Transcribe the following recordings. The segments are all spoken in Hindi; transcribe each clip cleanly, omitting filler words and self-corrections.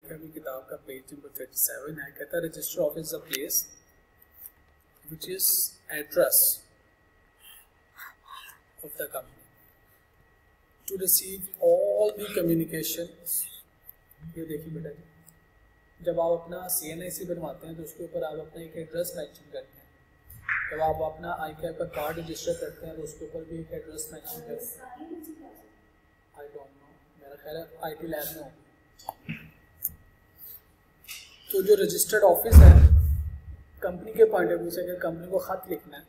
देखा अभी किताब का पेज नंबर 37 है, कहता है register office a place which is address of the company to receive all the communications। ये देखिए बेटा जी, जब आप अपना CNIC बनवाते हैं तो उसके ऊपर आप अपना एक एड्रेस मेंशन करते हैं। जब आप अपना ICAP का कार्ड रजिस्टर करते हैं तो उसके ऊपर भी एक एड्रेस मेंशन करते हैं। आई डोंट नो, मेरा ख्याल है IT लैब में होगा। तो जो रजिस्टर्ड ऑफिस है कंपनी के पॉइंट ऑफ व्यू से, अगर कंपनी को ख़त लिखना है,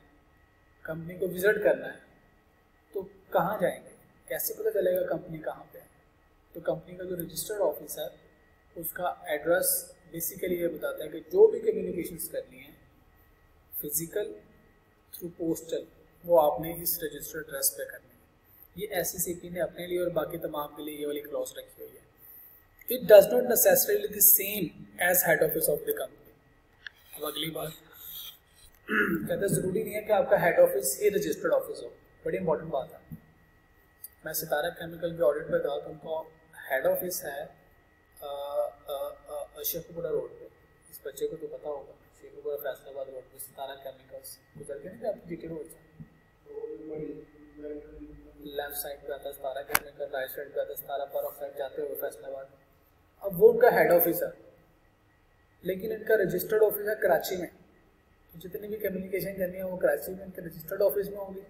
कंपनी को विजिट करना है, तो कहाँ जाएंगे, कैसे पता चलेगा कंपनी कहाँ पे है? तो कंपनी का जो रजिस्टर्ड ऑफिस है उसका एड्रेस बेसिकली ये बताता है कि जो भी कम्युनिकेशंस करनी है फिजिकल थ्रू पोस्टल, वो आपने इस रजिस्टर्ड एड्रेस पे करनी है। ये SCCP ने अपने लिए और बाकी तमाम के लिए ये वाली क्लॉज रखी हुई है। It does not necessarily the same as head office of the company. अब अगली बात कहते हैं ज़रूरी नहीं है कि आपका हेड ऑफिस ही रजिस्टर्ड ऑफिस हो। बड़ी इंपॉर्टेंट बात है। मैं सितारा केमिकल के ऑडिट पे था तो उनको हेड ऑफिस है शेखुपुरा रोड पे। इस बच्चे को तो पता होगा, शेखुपुरा फैसलाबाद रोड पे सितारा केमिकल्स गुजर के नहीं जाते GK रोड से, लेफ्ट साइड पे आता है सितारा केमिकल, राइट साइड पे आता है सितारा परऑक्साइड, जाते हुए फैसलाबाद। अब वो उनका हेड ऑफिस है, लेकिन इनका रजिस्टर्ड ऑफिस है कराची में। तो जितनी भी कम्युनिकेशन करनी है वो कराची में इनके रजिस्टर्ड ऑफिस में होगी,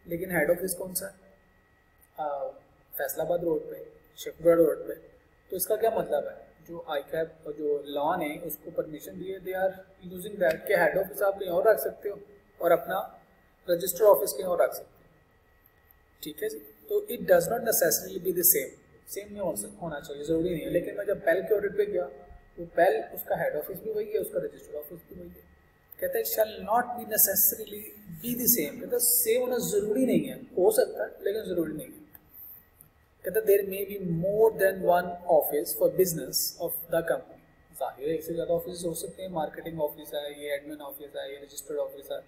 लेकिन हेड ऑफिस कौन सा है? फैसलाबाद रोड पे, शेखपुरा रोड पे। तो इसका क्या मतलब है? जो ICAP और जो लॉ ने उसको परमिशन दी है, दे आर यूजिंग दैट कि हेड ऑफिस आप कहीं और रख सकते हो और अपना रजिस्टर्ड ऑफिस कहीं और रख सकते हो। ठीक है जी। तो it does not necessarily be the same नहीं होना चाहिए, ज़रूरी नहीं है। लेकिन मैं जब पेल के ऑडिट पे गया तो पेल उसका हेड ऑफिस भी वही है, उसका रजिस्टर्ड ऑफिस भी वही है। कहता है shall not be necessarily be the same. कहता है सेम होना ज़रूरी नहीं है, हो सकता है लेकिन ज़रूरी नहीं है। कहता है there may be more than one office for business of the company. जाहिर है एक से ज़्यादा ऑफिस हो सकते हैं। मार्केटिंग ऑफिस है, ये एडमिन ऑफिस है, ये रजिस्टर्ड ऑफिस है,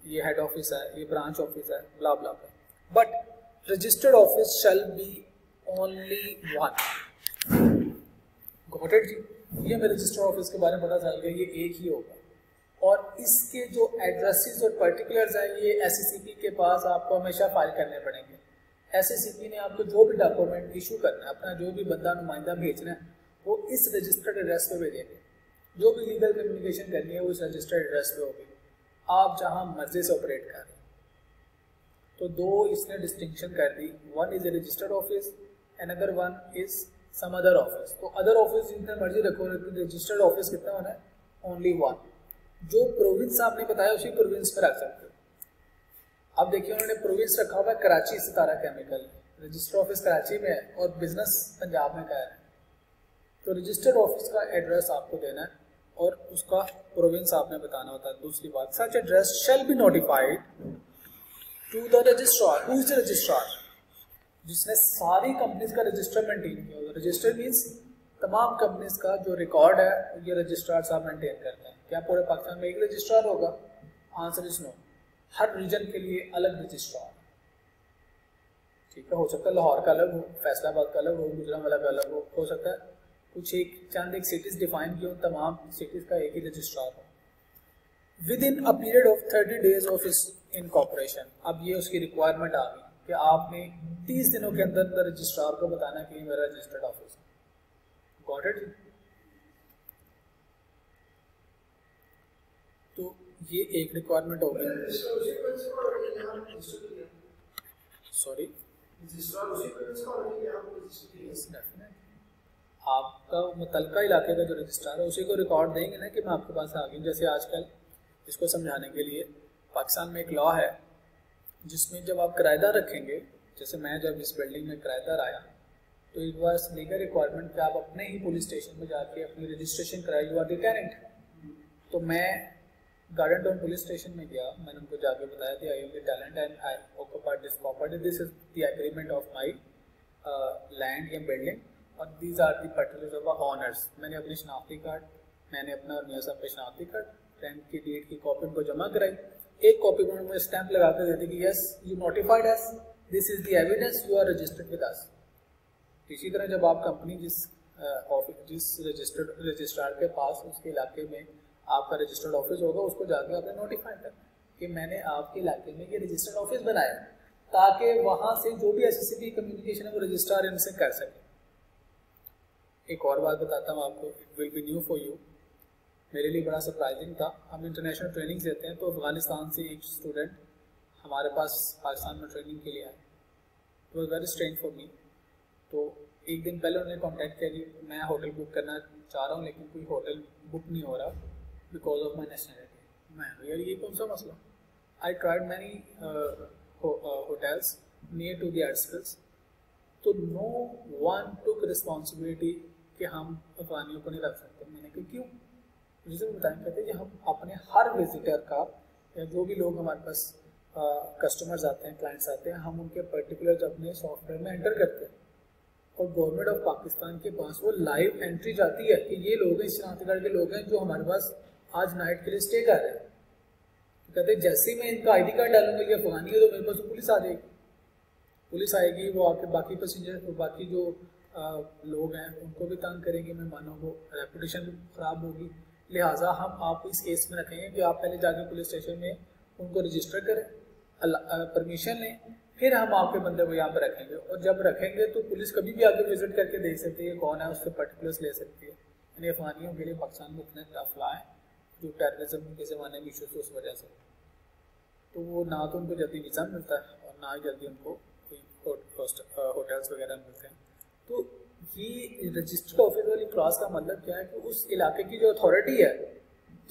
ये हेड ऑफिस है, ये ब्रांच ऑफिस है, blah blah blah. But registered office shall be only one. Got it जी। ये हमें रजिस्टर्ड ऑफिस के बारे में पता चल गया, ये एक ही होगा। और इसके जो एड्रेसेस और पर्टिकुलर्स हैं ये SCCP के पास आपको हमेशा फाइल करने पड़ेंगे। SCCP ने आपको जो भी डॉक्यूमेंट इशू करना है, अपना जो भी बंदा नुमाइंदा भेजना है, वो इस रजिस्टर्ड एड्रेस पे भेजेंगे। जो भी लीगल कम्युनिकेशन करनी है वो इस रजिस्टर्ड एड्रेस पे होगी, आप जहाँ मर्जी से ऑपरेट कर रहे हैं। तो दो इसने डिस्टिंक्शन कर दी, one is a registered office, another one is some other office. तो अदर ऑफिस जितने मर्जी रखो, रजिस्टर्ड ऑफिस कितना होना है? Only one. जो प्रोविंस आपने बताया उसी प्रोविंस पे रख सकते हो। अब देखिए उन्होंने प्रोविंस रखा हुआ है कराची सितारा केमिकल, रजिस्टर्ड ऑफिस कराची में है और बिजनेस पंजाब में का है। तो रजिस्टर्ड ऑफिस का एड्रेस आपको देना है और उसका प्रोविंस आपने बताना होता है। दूसरी बात, such address shall be notified to the registrar. Who is the registrar? जिसने सारी कंपनीज का रजिस्टर मेंटेन किया होगा। रजिस्टर मीन्स तमाम कंपनीज का जो रिकॉर्ड है ये रजिस्ट्रार साहब मेंटेन करते हैं। क्या पूरे पाकिस्तान में एक रजिस्ट्रार होगा? Answer is no. हर रीजन के लिए अलग रजिस्ट्रार। ठीक है, हो सकता है लाहौर का अलग हो, फैसलाबाद का अलग हो, गुजरांवाला का अलग हो सकता है कुछ एक चंद एक सिटीज डिफाइन की हो, तमाम सिटीज का एक ही रजिस्ट्रार हो। With in a period of 30 days of incorporation. अब ये उसकी रिक्वायरमेंट आ गई कि आपने 30 दिनों के अंदर रजिस्ट्रार को बताना कि मेरा रजिस्टर्ड ऑफिस है। Got it? तो ये एक रिक्वायरमेंट हो गई। सॉरी, आपका मुतलका इलाके का जो रजिस्ट्रार है उसी को रिकॉर्ड देंगे ना कि मैं आपके पास आ गई। जैसे आजकल इसको समझाने के लिए पाकिस्तान में एक लॉ है जिसमें जब आप किराएदार रखेंगे, जैसे मैं जब इस बिल्डिंग में किराएदार आया तो इट वाज लीगल रिक्वायरमेंट कि आप अपने ही पुलिस स्टेशन में जाके अपनी रजिस्ट्रेशन कराई, यू आर द टेनेंट। तो मैं गार्डन टाउन पुलिस स्टेशन में गया, मैंने उनको जाके बताया कि I am the tenant and I occupied this property, this is the agreement of my land या बिल्डिंग और these are the particulars of owners. मैंने अपनी शनाख्ती कार्ड, मैंने अपना और मियां साहब पे शनाख्ती कार्ड, रेंट की डेट की कॉपी उनको जमा कराई। एक कॉपी में मुझे स्टैंप लगा कर देती कि yes you notified us, this is the evidence, you are registered with us. इसी तरह जब आप कंपनी जिस जिस रजिस्ट्रार के पास उसके इलाके में आपका रजिस्टर्ड ऑफिस होगा उसको जाके आपने नोटिफाई करना कि मैंने आपके इलाके में ये रजिस्टर्ड ऑफिस बनाया, ताकि वहाँ से जो भी एसएससीपी कम्युनिकेशन है वो रजिस्ट्रार इनसे कर सके। एक और बात बताता हूँ आपको, it will be new for you, मेरे लिए बड़ा सरप्राइजिंग था। हम इंटरनेशनल ट्रेनिंग देते हैं, तो अफगानिस्तान से एक स्टूडेंट हमारे पास पाकिस्तान में ट्रेनिंग के लिए आए। It was very strange for me. तो एक दिन पहले उन्होंने कॉन्टैक्ट किया कि मैं होटल बुक करना चाह रहा हूँ लेकिन कोई होटल बुक नहीं हो रहा बिकॉज ऑफ माई नेशनलिटी। मैं यार ये कौन सा मसला। I tried many hotels near to the outskirts, तो नो वन टुक रिस्पॉन्सिबिलिटी कि हम अफगानियों को नहीं रख सकते। मैंने कहा क्यों? रीज़न बताएं। कहते कि हम अपने हर विजिटर का या जो भी लोग हमारे पास कस्टमर्स आते हैं, क्लाइंट्स आते हैं, हम उनके पर्टिकुलर अपने सॉफ्टवेयर में एंटर करते हैं और गवर्नमेंट ऑफ पाकिस्तान के पास वो लाइव एंट्री जाती है कि ये लोग हैं, शनाख्तगढ़ के लोग हैं जो हमारे पास आज नाइट के लिए स्टे कर रहे हैं। तो कहते हैं जैसे ही मैं इनका आईडी कार्ड डालूंगा ये अफगानी है तो मेरे पास तो पुलिस आ जाएगी। पुलिस आएगी, वो आके बाकी पैसेंजर, बाकी जो लोग हैं उनको भी तंग करेंगे, मेहमानों को रेपुटेशन भी ख़राब होगी। लिहाजा हम आपको इस केस में रखेंगे कि आप पहले जाके पुलिस स्टेशन में उनको रजिस्टर करें, परमिशन लें, फिर हम आपके बंदे को यहाँ पर रखेंगे। और जब रखेंगे तो पुलिस कभी भी आके विजिट करके देख सकती है कौन है, उससे पर्टिकुलर्स ले सकती है। यानी अफगानियों के लिए पाकिस्तान में इतने टफ लॉ है जो टेररिज्म के ज़माने में इशूज़ उस वजह से, तो वो ना तो उनको जल्दी वीज़ा मिलता है और ना ही जल्दी उनको कोई होटल्स वगैरह मिलते हैं। तो ये रजिस्टर्ड ऑफिस वाली क्लॉज का मतलब क्या है कि उस इलाके की जो अथॉरिटी है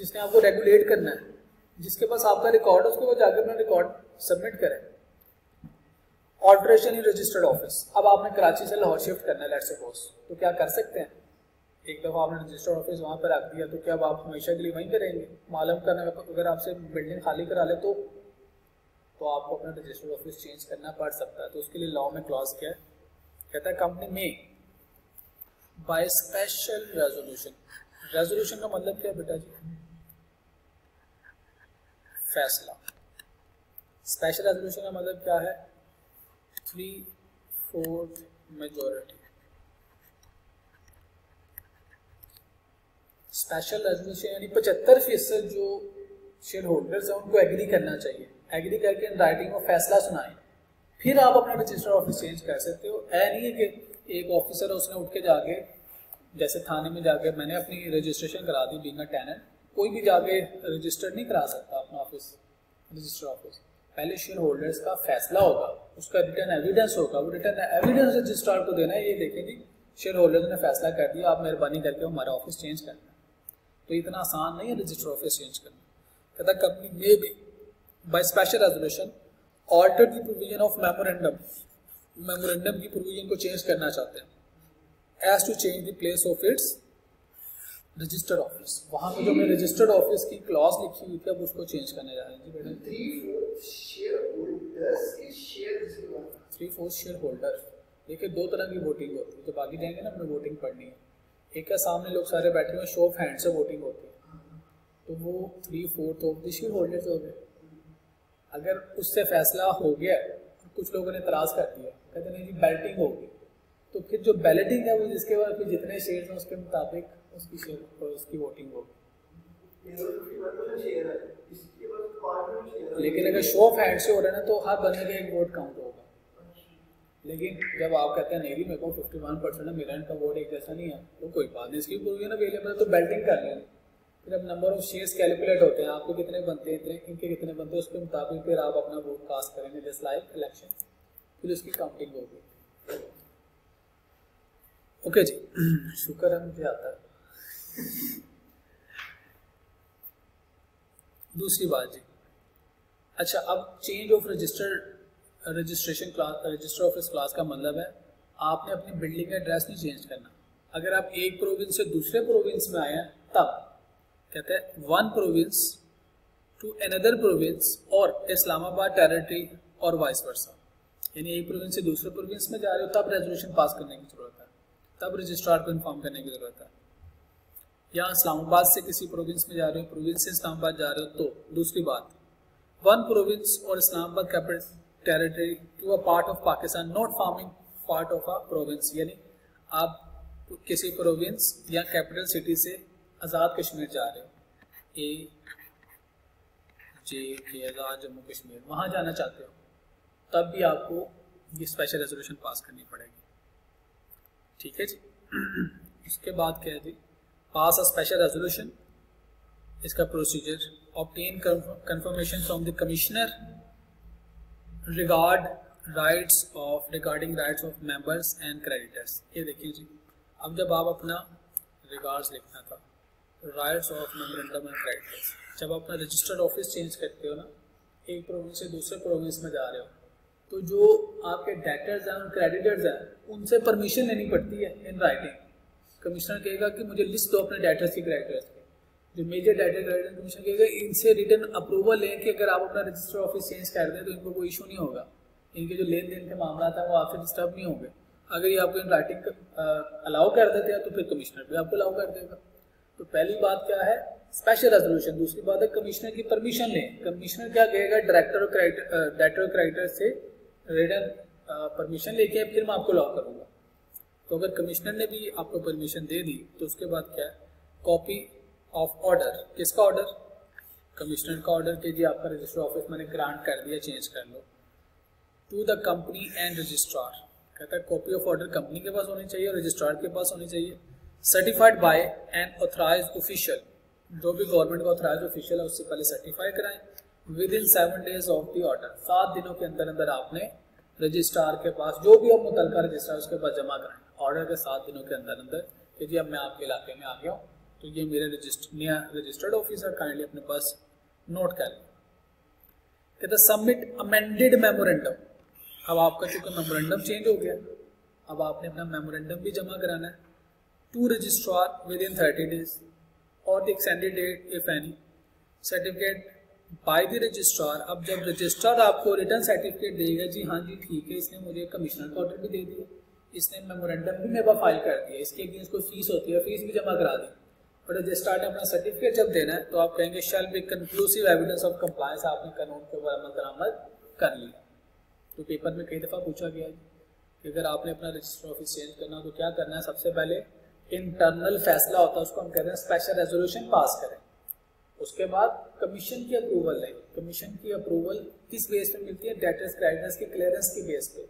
जिसने आपको रेगुलेट करना है, जिसके पास आपका रिकॉर्ड है, उसको वो जाकर अपना रिकॉर्ड सबमिट करें। ऑल्टरेशन इन रजिस्टर्ड ऑफिस, अब आपने कराची से लाहौर शिफ्ट करना है लेट्स सपोज, तो क्या कर सकते हैं? एक दफ़ा आपने रजिस्टर्ड ऑफिस वहाँ पर रख दिया तो क्या अब आप हमेशा के लिए वहीं करेंगे? मालूम करना, अगर आपसे बिल्डिंग खाली करा ले तो आपको अपना रजिस्टर्ड ऑफिस चेंज करना पड़ सकता है। तो उसके लिए लॉ में क्लॉज क्या है? कहता है कंपनी में बाय स्पेशल रेजोल्यूशन। रेजोल्यूशन का मतलब क्या बेटा जी? फैसला। स्पेशल रेजोल्यूशन का मतलब क्या है? 3/4 मेजॉरिटी। स्पेशल रेजोल्यूशन यानी 75% जो शेयर होल्डर्स हैं उनको एग्री करना चाहिए, एग्री करके इन राइटिंग में फैसला सुनाएं, फिर आप अपना रजिस्टर्ड ऑफिस चेंज कर सकते हो। ऐ नहीं है कि एक ऑफिसर है उसने उठ के जाके, जैसे थाने में जाके मैंने अपनी रजिस्ट्रेशन करा दी बीइंग अ टेनेंट, कोई भी जाके रजिस्टर नहीं करा सकता अपना ऑफिस, रजिस्टर्ड ऑफिस। पहले शेयर होल्डर्स का फैसला होगा, उसका रिटर्न एविडेंस होगा, वो रिटर्न एविडेंस रजिस्ट्रार को देना है, ये देखें जी शेयर होल्डर्स ने फैसला कर दिया, आप मेहरबानी करके हमारा ऑफिस चेंज करना। तो इतना आसान नहीं है रजिस्टर्ड ऑफिस चेंज करना। कहता कंपनी में भी by special resolution alter the provision of memorandum, memorandum की प्रोविजन को चेंज करना चाहते हैं as to change the place of its registered office. वहां पर जो मैं रजिस्टर्ड ऑफिस की क्लॉज लिखी हुई थी अब उसको चेंज करने जा रहे हैं जी बेटा। 3/4 शेयर होल्डर। देखिए दो तरह की वोटिंग होती है, तो बाकी जाएंगे ना, हमें वोटिंग पढ़नी है। एक है सामने लोग सारे बैठे हुए, शो ऑफ हैंड से वोटिंग होती है, तो वो 3/4 ऑफ द शेयर होल्डर्स हो गए। अगर उससे फैसला हो गया, कुछ लोगों ने इतराज कर दिया, कहते नहीं जी बैलेटिंग होगी, तो फिर जो बैलेटिंग है वो जिसके बाद फिर जितने शेयर हैं उसके मुताबिक उसकी शेयर उसकी वोटिंग होगी। लेकिन अगर शो ऑफ हैंड से हो रहा है ना तो हर बंदे का एक वोट काउंट होगा। लेकिन जब आप कहते हैं नहीं भी मेरे को 51% है, मेरा इनका वोट एक जैसा नहीं है, तो कोई बात नहीं, इसकी प्रोविजन अवेलेबल है तो बैलेटिंग कर लें। फिर अब नंबर ऑफ शेयर्स कैलकुलेट होते हैं, आपके कितने बनते हैं, इतने इनके कितने बनते हैं, उसके मुताबिक फिर आप अपना वोट कास्ट करेंगे जस्ट लाइक इलेक्शन, फिर उसकी काउंटिंग होगी। ओके जी, शुक्र है मुझे आता है। दूसरी बात जी, अच्छा अब change of registration class, register office class का मतलब है आपने अपनी बिल्डिंग का एड्रेस नहीं चेंज करना। अगर आप एक प्रोविंस से दूसरे प्रोविंस में आए हैं तब कहते हैं one province to another province और इस्लामाबाद टेरिटरी और वाइस वर्सा, यानी एक प्रोविंस से दूसरे प्रोविंस में जा रहे हो तब रेजोल्यूशन पास करने की जरूरत है, तब रजिस्ट्रार को इन्फॉर्म करने की जरूरत है। या इस्लामाबाद से किसी प्रोविंस में जा रहे हो, प्रोविंस से इस्लामाबाद जा रहे हो, तो दूसरी बात वन प्रोविंस और Islamabad capital territory to a part of Pakistan not forming part of a province, यानी आप तो किसी प्रोविंस या कैपिटल सिटी से आज़ाद कश्मीर जा रहे हो, के आज़ाद जम्मू कश्मीर, वहाँ जाना चाहते हो, तब भी आपको ये स्पेशल रेजोल्यूशन पास करनी पड़ेगी। ठीक है जी। इसके बाद क्या है जी, पास अ स्पेशल रेजोल्यूशन, इसका procedure, obtain confirmation from the commissioner regarding rights of members and creditors. ये देखिए जी, अब जब आप अपना रिगार्ड्स लिखना था, rights of memorandum and creditors, जब आप अपना रजिस्टर्ड ऑफिस चेंज करते हो ना, एक प्रोविंस से दूसरे प्रोविंस में जा रहे हो, तो जो आपके डेटर्स हैं और क्रेडिटर्स हैं, उनसे परमिशन लेनी पड़ती है इन राइटिंग। कमिश्नर कहेगा कि मुझे लिस्ट दो अपने डेटर्स की, क्रेडिटर्स की, जो मेजर डेटर क्रेडिटर, कमिश्नर कहेगा इनसे रिटर्न अप्रूवल लें कि अगर आप अपना रजिस्टर्ड ऑफिस चेंज कर दें तो इनको कोई इशू नहीं होगा, इनके जो लेन देन के मामला था वो आपसे डिस्टर्ब नहीं होंगे। अगर ये आपको इन राइटिंग अलाउ कर देते हैं तो फिर कमिश्नर भी आपको अलाउ कर देगा। तो पहली बात क्या है, स्पेशल रेजोल्यूशन। दूसरी बात है कमिश्नर की परमिशन लें। कमिश्नर क्या कहेगा, डायरेक्टर और डेटर और क्रेडिटर से रिटर्न परमिशन लेके फिर मैं आपको अलाउ करूँगा। तो अगर कमिश्नर ने भी आपको परमिशन दे दी तो उसके बाद क्या है, कॉपी ऑफ ऑर्डर। किसका ऑर्डर? कमिश्नर का ऑर्डर कि जी आपका रजिस्टर ऑफिस मैंने ग्रांट कर दिया, चेंज कर लो। To the company and registrar, कहता है कॉपी ऑफ ऑर्डर कंपनी के पास होनी चाहिए और रजिस्ट्रार के पास होनी चाहिए। Certified by N authorised official, जो भी गवर्नमेंट का ऑथराइज्ड ऑफिशियल है उससे पहले सर्टिफाई कराएं। With in 7 days of the order, 7 दिनों के अंदर अंदर आपने रजिस्ट्रार के पास, जो भी अब मुतलका रजिस्ट्रार उसके पास जमा कराएं ऑर्डर के 7 दिनों के अंदर अंदर कि जी अब मैं आपके इलाके में आ गया हूँ, तो ये मेरे नया रजिस्टर्ड ऑफिस है, काइंडली अपने पास नोट कर लें। कहता सबमिट अमेंडेड मेमोरेंडम। अब आपका चूंकि मेमोरेंडम चेंज हो गया, अब आपने अपना मेमोरेंडम भी जमा कराना है। To registrar within 30 days और the extended date if any. Certificate by the registrar. अब जब रजिस्ट्रार आपको रिटर्न सर्टिफिकेट देगा, जी हाँ जी ठीक है, इसने मुझे कमिश्नर का ऑर्डर भी दे दिया, इसने मेमोरेंडम भी मेरे पास फाइल कर दिया, इसके अगेंस्ट कोई फीस होती है, फीस भी जमा करा दी, और रजिस्ट्रार ने अपना सर्टिफिकेट जब देना है तो आप कहेंगे shall be conclusive evidence of compliance, आपने कानून के ऊपर अमल दरामद कर लिया। तो पेपर में कई दफ़ा पूछा गया कि अगर आपने अपना रजिस्टर ऑफिस चेंज करना हो तो क्या करना है। सबसे पहले इंटरनल फैसला होता है, उसको हम कहते हैं स्पेशल रेजोल्यूशन पास करें। उसके बाद कमीशन की अप्रूवल लें। कमीशन की अप्रूवल किस बेस पे मिलती है? डेटर्स क्रेडिटर्स के क्लियरेंस की बेस पे।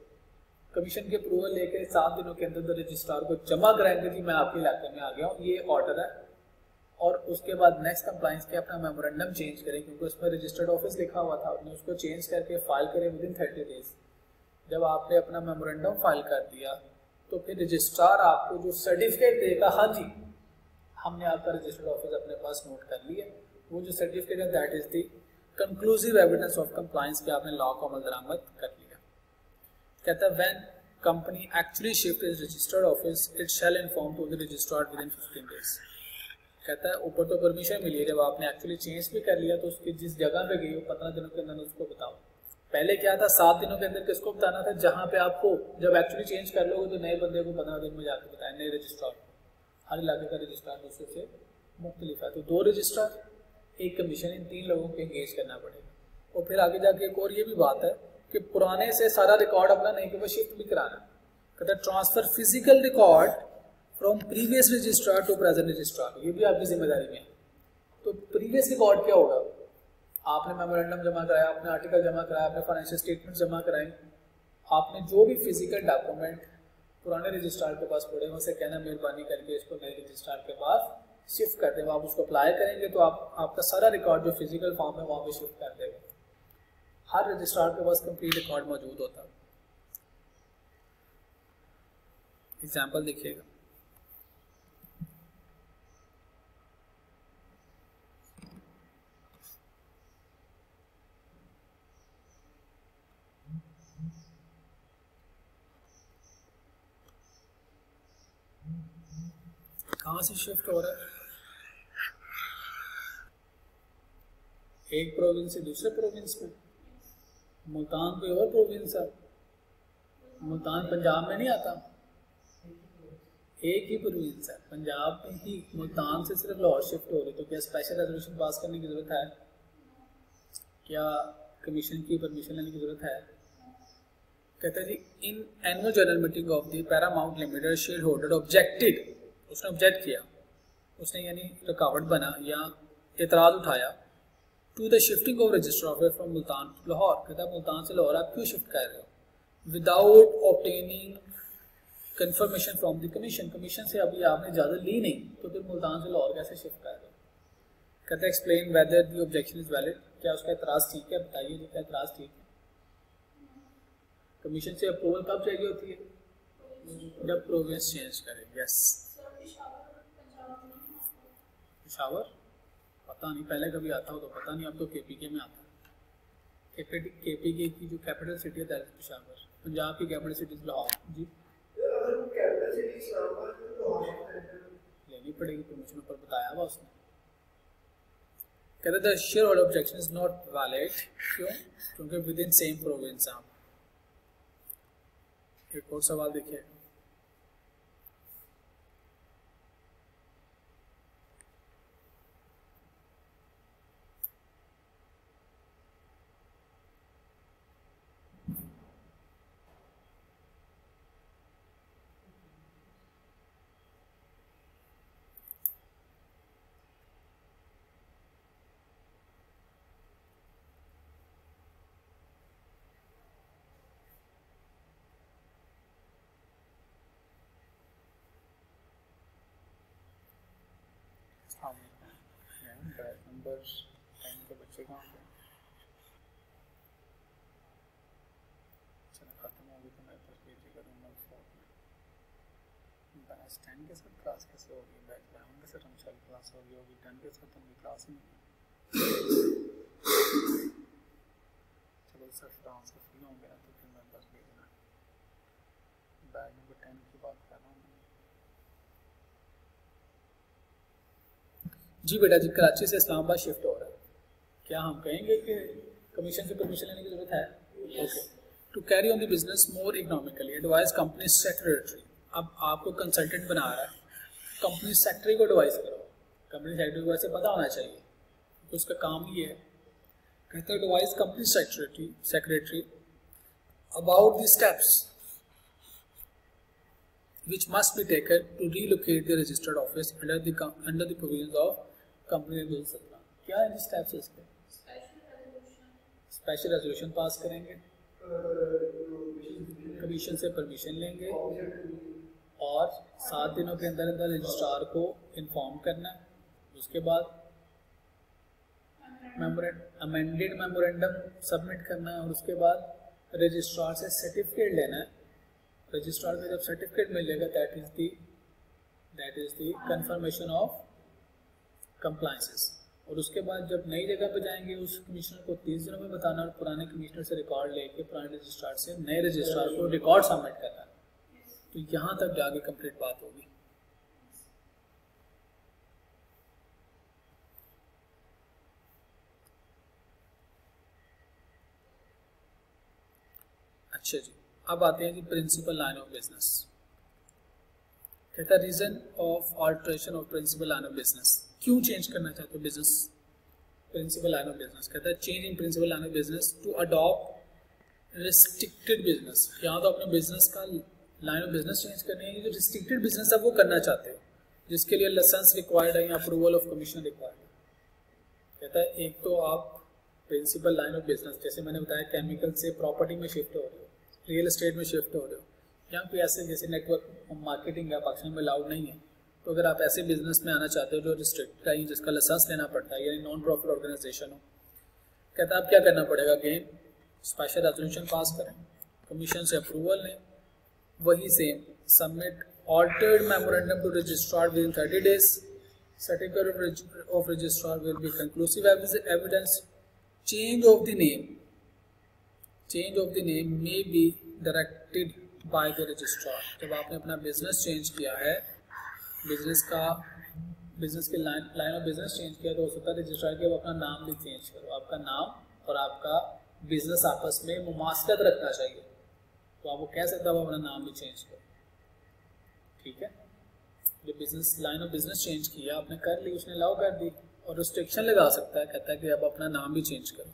कमीशन की अप्रूवल लेके 7 दिनों के अंदर रजिस्ट्रार को जमा कराएंगे, जी मैं आपके इलाके में आ गया हूँ, ये ऑर्डर है। और उसके बाद नेक्स्ट कंप्लाइंस के अपना मेमोरेंडम चेंज करें, क्योंकि उसमें रजिस्टर्ड ऑफिस लिखा हुआ था, आपने उसको चेंज करके फाइल करें विद इन 30 days। जब आपने अपना मेमोरेंडम फाइल कर दिया तो फिर रजिस्ट्रार आपको जो सर्टिफिकेट देगा, हाँ जी हमने आपका रजिस्टर्ड ऑफिस अपने पास नोट कर लिया, वो जो सर्टिफिकेट है that is the conclusive evidence of compliance के आपने लॉ को अमल दरामद कर लिया। कहता है when company actually shift is registered office it shall inform to the registrar within 15 days। कहता है ऊपर तो परमिशन मिली है, जब आपने एक्चुअली चेंज भी कर लिया तो उसकी जिस जगह पे गई हो 15 दिनों के अंदर उसको बताओ। पहले क्या था, 7 दिनों के अंदर किसको बताना था? जहां पे आपको जब एक्चुअली चेंज कर लोगे तो नए बंदे को 15 दिन में जाकर बताया, नए रजिस्ट्रार को। हर इलाके का रजिस्ट्रार दूसरे से मुख्तलिफ है, तो 2 रजिस्ट्रार, एक कमीशन, इन 3 लोगों को एंगेज करना पड़ेगा। और फिर आगे जाके एक और ये भी बात है कि पुराने से सारा रिकॉर्ड अपना नए के ऊपर शिफ्ट भी कराना। कहता है transfer physical record from previous registrar to present registrar, ये भी आपकी जिम्मेदारी में है। तो प्रीवियस रिकॉर्ड क्या होगा? आपने मेमोरेंडम जमा कराया, आपने आर्टिकल जमा कराया, आपने फाइनेंशियल स्टेटमेंट जमा कराई, आपने जो भी फिजिकल डॉक्यूमेंट पुराने रजिस्ट्रार के पास पड़े उनसे कहना मेहरबानी करके इसको नए रजिस्ट्रार के पास शिफ्ट कर दें। आप उसको अप्लाई करेंगे तो आपका सारा रिकॉर्ड जो फिजिकल फॉर्म है वहाँ पे शिफ्ट कर देगा। हर रजिस्ट्रार के पास कंप्लीट रिकॉर्ड मौजूद होता है। एग्जाम्पल देखिएगा, कहाँ से शिफ्ट हो रहा है? एक प्रोविंस से दूसरे प्रोविंस में। मुल्तान कोई और प्रोविंस है, मुल्तान पंजाब में नहीं आता, एक ही प्रोविंस है पंजाब में ही। मुल्तान से सिर्फ लाहौर शिफ्ट हो रही, तो क्या स्पेशल रेजोल्यूशन पास करने की जरूरत है? क्या कमीशन की परमिशन लेने की जरूरत है? कहते हैं जी in annual general meeting of the Paramount limited shareholder objected, उसने ऑब्जेक्ट किया, उसने यानी रुकावट बना या एतराज उठाया to the shifting of register office from Multan to Lahore. कहता है मुल्तान से लाहौर आप क्यों शिफ्ट कर रहे हो without obtaining confirmation from the commission, commission से अभी आपने इजाजत ली नहीं तो फिर मुल्तान से लाहौर कैसे शिफ्ट कर रहे हो। कहते हैं explain whether the objection is valid, क्या उसका एतराज ठीक है, बताइए जिसका एतराज ठीक है। कमीशन से अप्रूवल कब चाहिए होती है जब प्रोविंस चेंज करें। यस पेशावर पता नहीं, पहले कभी आता हो तो पता नहीं, अब तो केपीके में आता है। केपीके की जो कैपिटल सिटी है दैट इज पेशावर, पंजाब की कैपिटल सिटी लाहौर। जी लेनी पड़ेगी परमिशन, ऊपर बताया हुआ उसने। कहते the share holder objection is not valid, क्यों, क्योंकि विद इन सेम प्रोविंस आप। एक और सवाल देखिए, नंबर 10 के बच्चे कहाँ पे, चलो खत्म होगी तो मैं पर पीजी करूँगा। बैच 10 के साथ क्लास कैसे होगी, बैच 11 के साथ हम चल क्लास होगी 10 के साथ हमारी क्लास ही नहीं। चलो सर फ्रांस से फ्री होंगे ना तो फिर मेरे पास भेजना। बैच नंबर 10 की बात कर रहा हूँ जी। बेटा जी कराची से इस्लामाबाद शिफ्ट हो रहा है, क्या हम कहेंगे कि कमीशन से परमिशन लेने की जरूरत है। Okay, to carry on the business more economically advice company secretary. अब आपको कंसल्टेंट बना रहा है, कंपनी सेक्रेटरी को एडवाइस करो। कंपनी सेक्रेटरी को ऐसे पता होना चाहिए तो उसका काम ही है। कहते हैं advice company secretary about the steps which must be taken to relocate the registered office under the provisions of company rules 17। क्या है स्टेप्स इसके? स्पेशल रेजोल्यूशन पास करेंगे, कमीशन से परमिशन लेंगे और 7 दिनों के अंदर अंदर रजिस्ट्रार को इन्फॉर्म करना है। उसके बाद अमेंडेड मेमोरेंडम सबमिट करना है और उसके बाद रजिस्ट्रार से सर्टिफिकेट लेना है। रजिस्ट्रार में जब सर्टिफिकेट मिलेगा that is the confirmation of compliances. और उसके बाद जब नई जगह पे जाएंगे उस कमिश्नर को 30 दिनों में बताना और पुराने कमिश्नर से रिकॉर्ड लेके पुराने रजिस्ट्रार से नए रजिस्ट्रार को रिकॉर्ड सबमिट करना। तो यहाँ तक जाके कंप्लीट बात होगी। अच्छा जी, अब आते हैं जी प्रिंसिपल लाइन ऑफ बिजनेस। कहता है reason of alteration of principal line of business, क्यों चेंज करना चाहते हो business principal line of business. कहता है change in principal line of business to adopt restricted business. यहाँ तो अपने बिजनेस का लाइन ऑफ बिजनेस चेंज करनी है, जो रिस्ट्रिक्टेड बिजनेस है वो करना चाहते हो जिसके लिए लाइसेंस रिक्वायर्ड है या अप्रूवल ऑफ कमीशन रिक्वायर्ड है। कहता है एक तो आप प्रिंसिपल लाइन ऑफ बिजनेस जैसे मैंने बताया केमिकल से प्रॉपर्टी में शिफ्ट हो रहे हो, रियल एस्टेट में शिफ्ट हो रहे हो, या कोई ऐसे जैसे नेटवर्क मार्केटिंग है पाकिस्तान में अलाउड नहीं है। तो अगर आप ऐसे बिजनेस में आना चाहते हो जो रिस्ट्रिक्ट है जिसका लाइसेंस लेना पड़ता है यानी नॉन प्रॉफिट ऑर्गेनाइजेशन हो, कहता है आप क्या करना पड़ेगा, अगेन स्पेशल रेजोल्यूशन पास करें, कमीशन से अप्रूवल लें, वही same submit altered memorandum to registrar within 30 days, certificate of registrar will be conclusive evidence, change of the name may be directed by the registrar. जब आपने अपना बिजनेस चेंज किया है, बिजनेस के लाइन ऑफ बिजनेस चेंज किया तो हो सकता है रजिस्ट्रार के अपना नाम भी चेंज करो। आपका नाम और आपका बिजनेस आपस में मुमासलत रखना चाहिए, तो आप वो कह सकता है अपना नाम भी चेंज करो। ठीक है, जो business line of business change किया आपने कर ली, उसने अलाउ कर दी और रिस्ट्रिक्शन लगा सकता है, कहता है कि अब अपना नाम भी चेंज करो।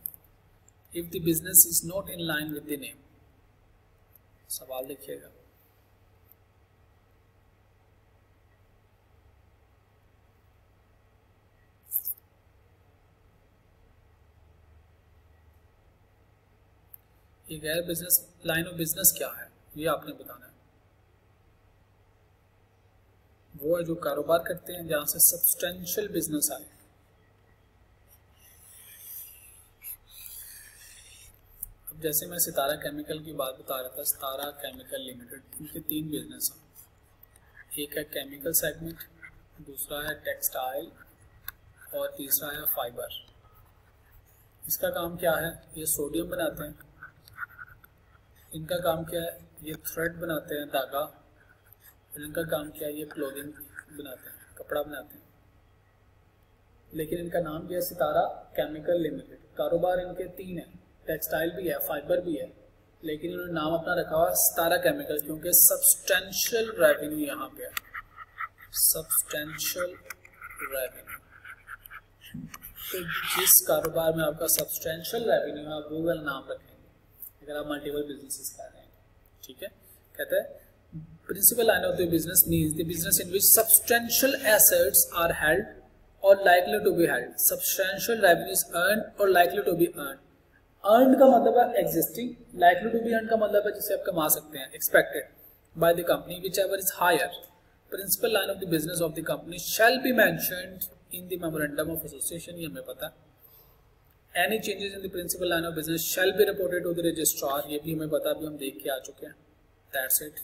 If the business is not in line with the name, सवाल देखिएगा। ये गैर बिजनेस लाइन ऑफ बिजनेस क्या है ये आपने बताना है। वो है जो कारोबार करते हैं जहां से सब्सटेंशियल बिजनेस आए। अब जैसे मैं सितारा केमिकल की बात बता रहा था, सितारा केमिकल लिमिटेड, इनके 3 बिजनेस हैं। एक है केमिकल सेगमेंट, दूसरा है टेक्सटाइल और तीसरा है फाइबर। इसका काम क्या है? ये सोडियम बनाते हैं। इनका काम क्या है? ये थ्रेड बनाते हैं, धागा। और इनका काम क्या है? ये क्लोथिंग बनाते हैं, कपड़ा बनाते हैं। लेकिन इनका नाम क्या है? सितारा केमिकल लिमिटेड। कारोबार इनके 3 हैं, टेक्सटाइल भी है, फाइबर भी है, लेकिन इन्होंने नाम अपना रखा हुआ सितारा केमिकल, क्योंकि सब्सटेंशियल रेवेन्यू यहाँ पे है, सब्सटेंशियल रेवेन्यू। तो जिस कारोबार में आपका सब्सटेंशियल रेवेन्यू है, आप वो वाला नाम रखेंगे अगर आप मल्टीपल बिजनेसेस कर रहे हैं। ठीक है, कहते हैं principal line of the business means the business in which substantial assets are held or likely to be held, substantial revenues earned or likely to be earned. Earned का मतलब है existing, likely to be earned का मतलब है जिसे आप कमा सकते हैं, expected by the company whichever is higher. Principal line of the business of the company shall be mentioned in the memorandum of association, ये हमें पता है। Any changes in the principal line of business shall be reported to the registrar, ये भी हमें पता, भी हम देख के आ चुके हैं। That's it.